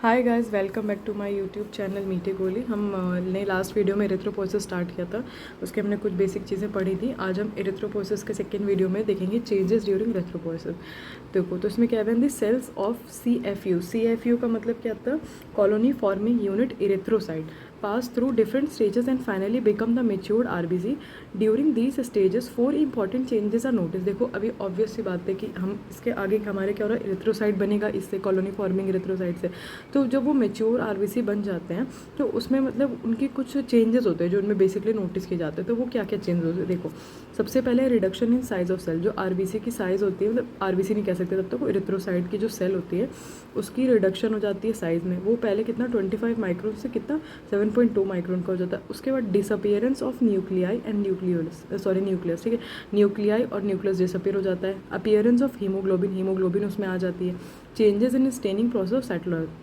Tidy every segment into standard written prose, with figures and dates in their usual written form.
Hi guys, welcome back to my YouTube channel मीठे गोली। ने लास्ट वीडियो में इरिथ्रोपोइसिस स्टार्ट किया था, उसके हमने कुछ बेसिक चीज़ें पढ़ी थी। आज हम इरिथ्रोपोइसिस के सेकेंड वीडियो में देखेंगे चेंजेस ड्यूरिंग इरिथ्रोपोइसिस। देखो, तो इसमें क्या है, दी सेल्स ऑफ CFU का मतलब क्या था, colony forming unit erythrocyte pass through different stages and finally become the matured RBC. During these stages 4 important changes are noticed. देखो, अभी ऑब्वियस सी बात है कि हम इसके आगे हमारे क्या हो रहा है, इरिथ्रोसाइट बनेगा इससे, कॉलोनी फॉर्मिंग इरिथ्रोसाइट से। तो जब वो मेच्योर RBC बन जाते हैं तो उसमें मतलब उनकी कुछ चेंजेस होते हैं जो उनमें बेसिकली नोटिस किए जाते हैं। तो वो क्या क्या चेंजेस होते हैं, देखो। सबसे पहले reduction in size of cell. जो RBC की साइज़ होती है, मतलब RBC नहीं कह सकते तब तक, वो इरिथ्रोसाइट की जो सेल होती है उसकी रिडक्शन हो जाती है साइज़ में। वो पहले कितना 25 माइक्रोन से कितना 7.2 माइक्रोन का हो जाता है। उसके बाद disappearance of nuclei and nucleus, ठीक है। न्यूक्लियाई और न्यूक्लियस डिसअपियर हो जाता है। अपीयरेंस ऑफ हीमोग्लोबिन उसमें आ जाती है। Changes in staining process of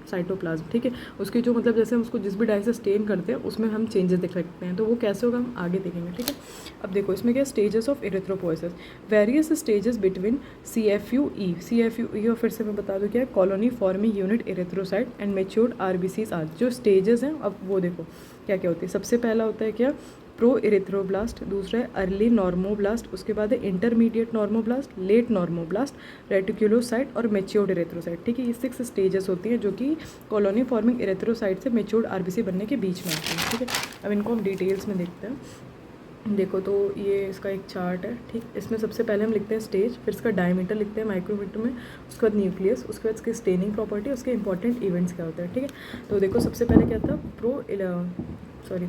cytoplasm, ठीक है। उसकी जो मतलब जैसे हम उसको जिस भी डाई से स्टेन करते हैं उसमें हम चेंजेस देख सकते हैं। तो वो कैसे होगा हम आगे देखेंगे, ठीक है। अब देखो, इसमें क्या stages of erythropoiesis, various stages between CFUE और फिर से मैं बता दूं क्या है, colony forming unit erythrocyte and matured RBCs। आज जो स्टेजेस हैं अब वो देखो क्या क्या होती है। सबसे पहला होता है क्या, प्रो इरिथ्रोब्लास्ट, दूसरा है अर्ली नॉर्मोब्लास्ट, उसके बाद है intermediate normoblast, late normoblast, reticulocyte और मेच्योर्ड इरिथ्रोसाइट, ठीक है। ये 6 स्टेजेस होती हैं जो कि कॉलोनी फॉर्मिंग इरिथ्रोसाइट से मेच्योर्ड RBC बनने के बीच में आती हैं, ठीक है। अब इनको हम डिटेल्स में देखते हैं। देखो, तो ये इसका एक चार्ट है, ठीक। इसमें सबसे पहले हम लिखते हैं स्टेज, फिर इसका डायमीटर लिखते हैं माइक्रोमीटर में, उसके बाद न्यूक्लियस, उसके बाद इसकी स्टेनिंग प्रॉपर्टी, उसके इंपॉर्टेंट इवेंट्स क्या होते हैं, ठीक है। तो देखो, सबसे पहले क्या था,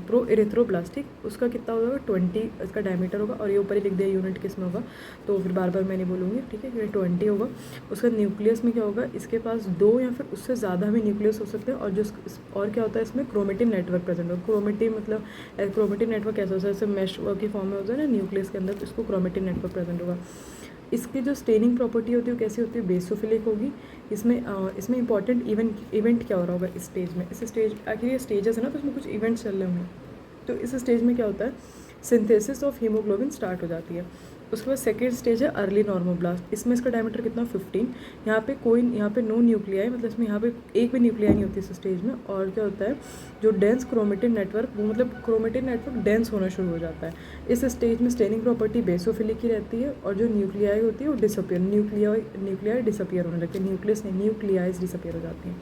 प्रो इरिथ्रोब्लास्ट, ठीक। उसका कितना होगा 20 इसका डायमीटर होगा, और ये ऊपर ही लिख दिया यूनिट किस में होगा, तो फिर बार बार मैं नहीं बोलूँगी, ठीक है। ये 20 होगा। उसका न्यूक्लियस में क्या होगा, इसके पास 2 या फिर उससे ज़्यादा भी न्यूक्लियस हो सकते हैं। और जो और क्या होता है इसमें, क्रोमेटिन नेटवर्क प्रेजेंट होगा। क्रोमेटिन मतलब क्रोमेटिन नेटवर्क कैसा होता है, जैसे मैश की फॉर्म में होता है ना न्यूक्लियस के अंदर, तो इसको क्रोमेटिन नेटवर्क प्रेजेंट होगा। इसकी जो स्टेनिंग प्रॉपर्टी होती है वो कैसी होती है, बेसोफिलिक होगी। इसमें इंपॉर्टेंट इवेंट क्या हो रहा होगा इस स्टेज में, इस स्टेज आखिर ये स्टेजेस है ना, तो इसमें कुछ इवेंट्स चल रहे होंगे। तो इस स्टेज में क्या होता है, सिंथेसिस ऑफ हीमोग्लोबिन स्टार्ट हो जाती है। उसके बाद सेकेंड स्टेज है अर्ली नॉर्मोब्लास्ट। इसमें इसका डायमीटर कितना 15। यहाँ पे नो न्यूक्लियाई, मतलब इसमें यहाँ पे एक भी न्यूक्लियाई नहीं होती इस स्टेज में। और क्या होता है, जो डेंस क्रोमेटिन नेटवर्क, वो मतलब क्रोमेटिन नेटवर्क डेंस होना शुरू हो जाता है। इस स्टेज में स्टेनिंग प्रॉपर्टी बेसोफिलिक की रहती है, और जो न्यूक्लियाई होती है वो डिसअपियर, न्यूक्लियाई डिसअपियर होने लगती है, न्यूक्लियस नहीं, न्यूक्लियाइज डिसअपियर हो जाती हैं।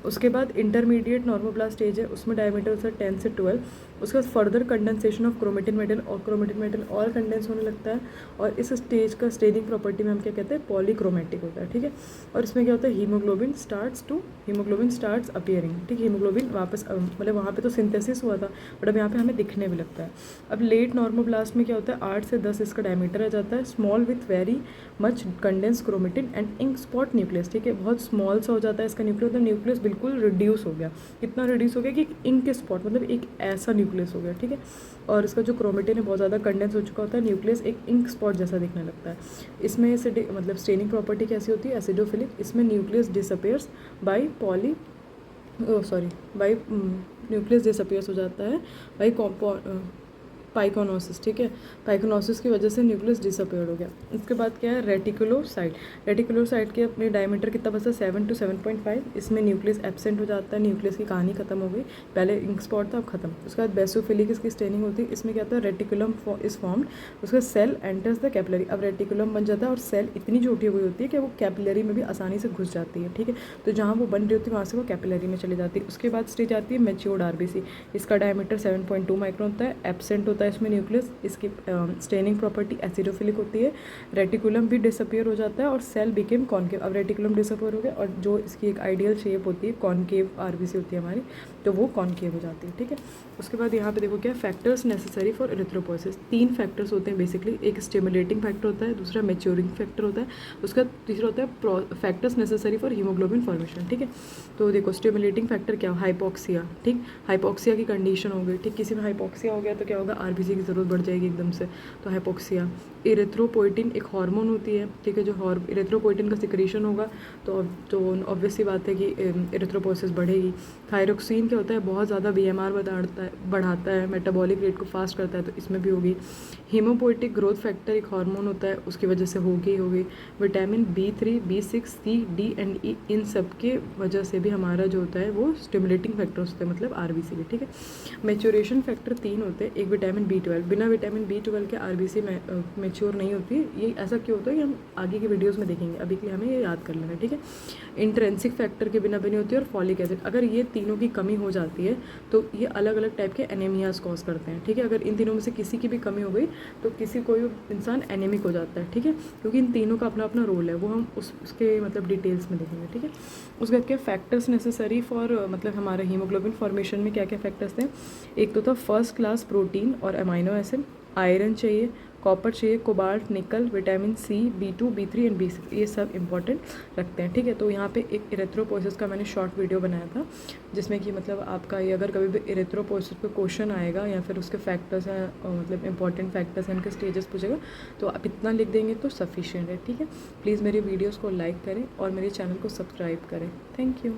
उसके बाद इंटरमीडिएट नॉर्मोब्लास्ट स्टेज है, उसमें डायमीटर होता है 10 से 12। उसके बाद further condensation of chromatin metal, और क्रोमेटिन मेटल और कंडेंस होने लगता है। और इस स्टेज का स्टेनिंग प्रॉपर्टी में हम क्या कहते हैं, पॉलीक्रोमेटिक होता है, ठीक है। और इसमें क्या होता है, हीमोग्लोबिन स्टार्ट्स अपीयरिंग, ठीक। हीमोग्लोबिन वापस मतलब वहाँ पे तो सिंथेसिस हुआ था, बट अब यहाँ पे हमें दिखने भी लगता है। अब लेट नॉर्मोब्लास्ट में क्या होता है, 8 से 10 इसका डायमीटर आ जाता है। Small with very much condense chromatin and ink spot nucleus, ठीक है। बहुत स्मॉल सा हो जाता है इसका न्यूक्लियस, मतलब न्यूक्लियस बिल्कुल रिड्यूस हो गया। कितना रिड्यूस हो गया कि इंक स्पॉट, मतलब एक ऐसा न्यूक्लियस हो गया, ठीक है। और इसका जो क्रोमेटिन है बहुत ज़्यादा कंडेंस हो चुका होता है, न्यूक्लियस एक इंक स्पॉट जैसा दिखने लगता है। इसमें मतलब स्टेनिंग प्रॉपर्टी कैसी होती है, एसिडोफिलिक। इसमें nucleus disappears by by nucleus disappears हो जाता है बाई पाइकोनोसिस, ठीक है। पाइकोनोसिस की वजह से न्यूक्लियस डिसअपियर हो गया। उसके बाद क्या है, रेटिकुलोसाइट के अपने डायमीटर कितना बचा, 7 to 7.5। इसमें न्यूक्लियस एब्सेंट हो जाता है, न्यूक्लियस की कहानी खत्म हो गई, पहले इंक स्पॉट था अब खत्म। उसके बाद बेसोफिलिक इसकी स्टेनिंग होती है। इसमें क्या होता है, रेटिकुलम इज फॉर्म्ड, उसका सेल एंटर्स द कैपिलरी। अब रेटिकुलम बन जाता है और सेल इतनी छोटी हुई होती है कि वो कैपिलरी में भी आसानी से घुस जाती है, ठीक है। तो जहाँ वो बन रही होती है वहाँ से वो कैपिलरी में चली जाती है। उसके बाद स्टेज आती है मेच्योर्ड RBC। इसका डायमीटर 7.2 माइक्रोन होता है, एब्सेंट होता है इसमें न्यूक्लियस। इसकी स्टेनिंग प्रॉपर्टी एसिडोफिलिक होती है। रेटिकुलम भी डिसअपियर हो जाता है और सेल बिकेम कॉन्केव। अब रेटिकुलम डिसअपियर हो गया और जो इसकी एक आइडियल शेप होती है, कॉन्केव RBC होती है हमारी, तो वो कॉन्केव हो जाती है, ठीक है। उसके बाद यहाँ पे देखो क्या factors necessary for erythropoiesis. 3 factors होते हैं बेसिकली, एक स्टिमुलेटिंग फैक्टर होता है, दूसरा मेच्योरिंग फैक्टर होता है, उसका तीसरा होता है factors necessary for haemoglobin formation, ठीक है। तो देखो, स्टिमुलेटिंग फैक्टर क्या, हाइपोक्सिया, ठीक। हाइपोक्सिया की कंडीशन हो गई, ठीक। किसी में हाइपोक्सिया हो गया तो क्या होगा, आरबीसी की ज़रूरत बढ़ जाएगी एकदम से, तो हाइपोक्सिया। इरिथ्रोपोइटिन एक हार्मोन होती है, ठीक है, जो इरिथ्रोपोइटिन का सिक्रेशन होगा तो ऑब्वियसली बात है कि इरिथ्रोपोइसिस बढ़ेगी। थायरोक्सिन क्या होता है, बहुत ज़्यादा बीएमआर बढ़ाता है, मेटाबॉलिक रेट को फास्ट करता है, तो इसमें भी होगी। हीमोपोइटिक ग्रोथ फैक्टर एक हार्मोन होता है, उसकी वजह से होगी। Vitamin B3, B6, C, D and E, इन सब के वजह से भी हमारा जो होता है वो स्टिमुलेटिंग फैक्टर्स होते हैं, मतलब आरबीसी के, ठीक है। मैच्योरेशन फैक्टर 3 होते हैं। एक विटामिन B12, बिना विटामिन B12 के आरबीसी मैच्योर नहीं होती। ये ऐसा क्यों होता है ये हम आगे के वीडियोज़ में देखेंगे, अभी के लिए हमें ये याद कर लेना है, ठीक है। इंट्रेंसिक फैक्टर के बिना बनी होती है, और फॉलिक एसिड, अगर ये तीनों की कमी हो जाती है तो ये अलग अलग टाइप के एनीमियाज कॉज करते हैं, ठीक है। अगर इन तीनों में से किसी की भी कमी हो गई तो कोई इंसान एनीमिक हो जाता है, ठीक है, क्योंकि इन तीनों का अपना अपना रोल है, वो हम उसके मतलब डिटेल्स में देखेंगे, ठीक है। उसके बाद क्या फैक्टर्स नेसेसरी फॉर मतलब हमारे हीमोग्लोबिन फॉर्मेशन में क्या क्या फैक्टर्स थे। एक तो था फर्स्ट क्लास प्रोटीन और अमाइनो एसिड, आयरन चाहिए, कॉपर चाहिए, कोबाल्ट, निकल, vitamin C, B2, B3 and B6, ये सब इंपॉर्टेंट रखते हैं, ठीक है। तो यहाँ पे एक इरेथ्रोपोइसिस का मैंने शॉर्ट वीडियो बनाया था, जिसमें कि मतलब आपका ये अगर कभी भी इरेथ्रोपोइसिस पे क्वेश्चन आएगा या फिर उसके फैक्टर्स हैं, मतलब इंपॉर्टेंट फैक्टर्स हैं, उनके स्टेजेस पूछेगा, तो आप इतना लिख देंगे तो सफिशिएंट है, ठीक है। प्लीज़ मेरी वीडियोज़ को लाइक करें और मेरे चैनल को सब्सक्राइब करें। Thank you.